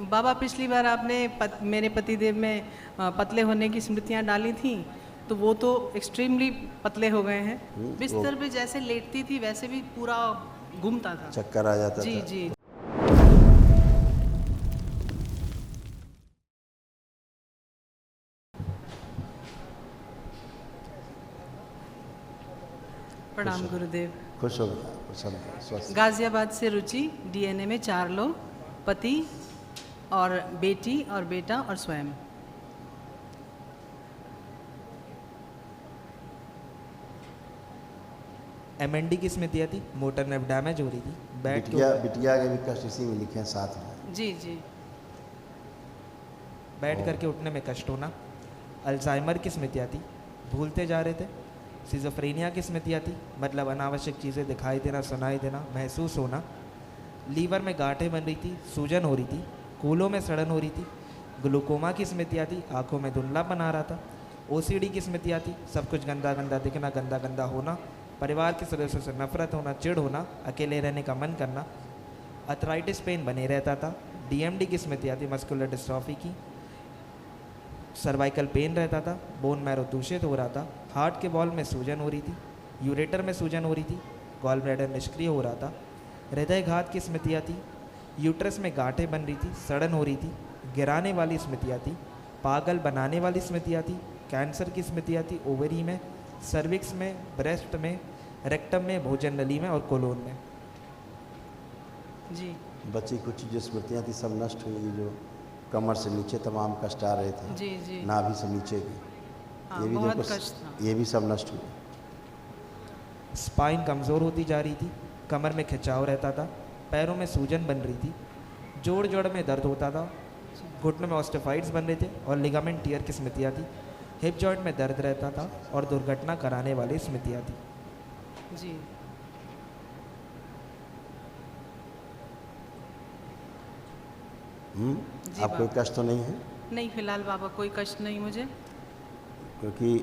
बाबा पिछली बार आपने मेरे पतिदेव में पतले होने की स्मृतियाँ डाली थी, तो वो तो एक्सट्रीमली पतले हो गए हैं। बिस्तर पे जैसे लेटती थी वैसे भी पूरा घूमता था, चक्कर आ जाता जी था। जी। प्रणाम गुरुदेव। खुश हो गया, प्रसन्न, स्वस्थ। गाजियाबाद से रुचि, डीएनए में 4 लोग, पति और बेटी और बेटा और स्वयं। एमएनडी की स्मृतियाँ थी, मोटर नेफ डैमेज हो रही थी, बिटिया के भी कष्ट इसी में लिखे हैं साथ में। जी जी। बैठ करके उठने में कष्ट होना। अल्जाइमर की स्मृतियाँ थी, भूलते जा रहे थे। सिजोफ्रेनिया की स्मृतियाँ थी, मतलब अनावश्यक चीज़ें दिखाई देना, सुनाई देना, महसूस होना। लीवर में गांठें बन रही थी, सूजन हो रही थी, कूलों में सड़न हो रही थी। ग्लूकोमा की स्मृतियाँ थी, आंखों में धुंधलापन आ रहा था। ओसीडी की स्मृतियाँ थी, सब कुछ गंदा गंदा दिखना, गंदा गंदा होना, परिवार के सदस्यों से नफरत होना, चिढ़ होना, अकेले रहने का मन करना। अर्थराइटिस पेन बने रहता था। डीएमडी की स्मृतियाँ थी, मस्कुलर डिस्ट्रॉफी की। सर्वाइकल पेन रहता था, बोन मैरो दूषित हो रहा था, हार्ट के बॉल में सूजन हो रही थी, यूरेटर में सूजन हो रही थी, गॉल ब्लैडर निष्क्रिय हो रहा था। हृदयघात की स्मृतियाँ थी, यूट्रस में गांठें बन रही थी, सड़न हो रही थी, गिराने वाली स्मृतियाँ थी, पागल बनाने वाली स्मृतियाँ थी, कैंसर की स्मृतियाँ थी, ओवरी में, सर्विक्स में, ब्रेस्ट में, रेक्टम में, भोजन नली में और कोलोन में। जी। बची कुछ जो स्मृतियाँ थी सब नष्ट हुई, जो कमर से नीचे तमाम कष्ट आ रहे थे, जी जी। नाभि से नीचे की, हाँ, ये भी बहुत देखो, कष्ट था। ये भी सब नष्ट हुए। स्पाइन कमज़ोर होती जा रही थी, कमर में खिंचाव रहता था, पैरों में सूजन बन रही थी, जोड़ जोड़ में दर्द होता था, घुटनों में ऑस्टियोफाइट्स बन रहे थे और लिगामेंट टियर की स्मृतियाँ थी। हिप जॉइंट में दर्द रहता था और दुर्घटना कराने वाली स्मृतियाँ थी। जी। जी आप कोई बाबा। कष्ट तो नहीं है? नहीं, फिलहाल बाबा कोई कष्ट नहीं मुझे। क्योंकि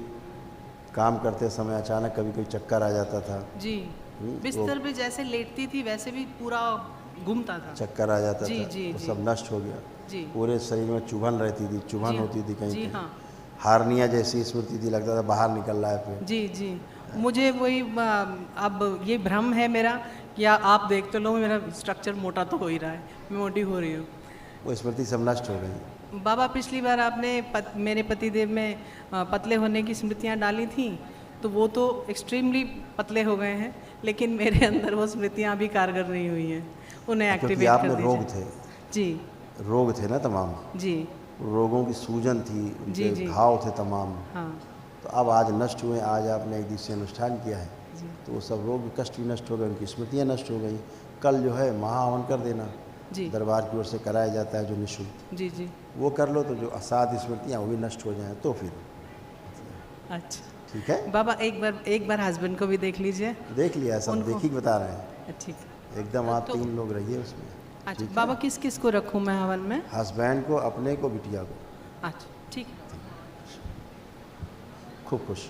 काम करते समय अचानक कभी कोई चक्कर आ जाता था। जी। बिस्तर पे जैसे लेटती थी वैसे भी पूरा घूमता था, चक्कर आ जाता जी था, जी वो जी। सब नष्ट हो गया। जी पूरे शरीर में चुभन रहती थी, चुभन जी होती थी कहीं जी। कहीं। हाँ हार्निया जैसी स्मृति थी, लगता था बाहर निकल रहा है पेट। जी जी। मुझे वही अब ये भ्रम है मेरा, या आप देख तो लो मेरा स्ट्रक्चर मोटा तो हो ही रहा है, मैं मोटी हो रही हूँ। वो स्मृति सब नष्ट हो गई। बाबा पिछली बार आपने मेरे पतिदेव में पतले होने की स्मृतियाँ डाली थी, तो वो तो एक्सट्रीमली पतले हो गए हैं, लेकिन मेरे अंदर वो स्मृतियाँ अभी कारगर नहीं हुई हैं, उन्हें क्योंकि एक्टिवेट आप कर में रोग दीजिए। थे, जी रोग थे ना तमाम, जी रोगों की सूजन थी, जी उनके जी। घाव थे तमाम। हाँ तो अब आज नष्ट हुए, आज आपने एक दिवसीय अनुष्ठान किया है, जी तो वो सब रोग कष्ट भी नष्ट हो गए, उनकी स्मृतियाँ नष्ट हो गई। कल जो है महाहवन कर देना, जी दरबार की ओर से कराया जाता है जो निःशुल्क, जी जी। वो कर लो, तो जो असाध स्मृतियाँ वो भी नष्ट हो जाएँ तो फिर अच्छा ठीक है। बाबा, एक बार हस्बैंड को भी देख लीजिए। देख लिया सब, उनको- देख ही बता रहे हैं। ठीक है। एकदम आप तो- 3 लोग रहिए उसमें। अच्छा ठीक है? बाबा, किस किस को रखूँ मैं हवन में? हस्बैंड को, अपने को, बिटिया को। अच्छा ठीक है। खूब खुश।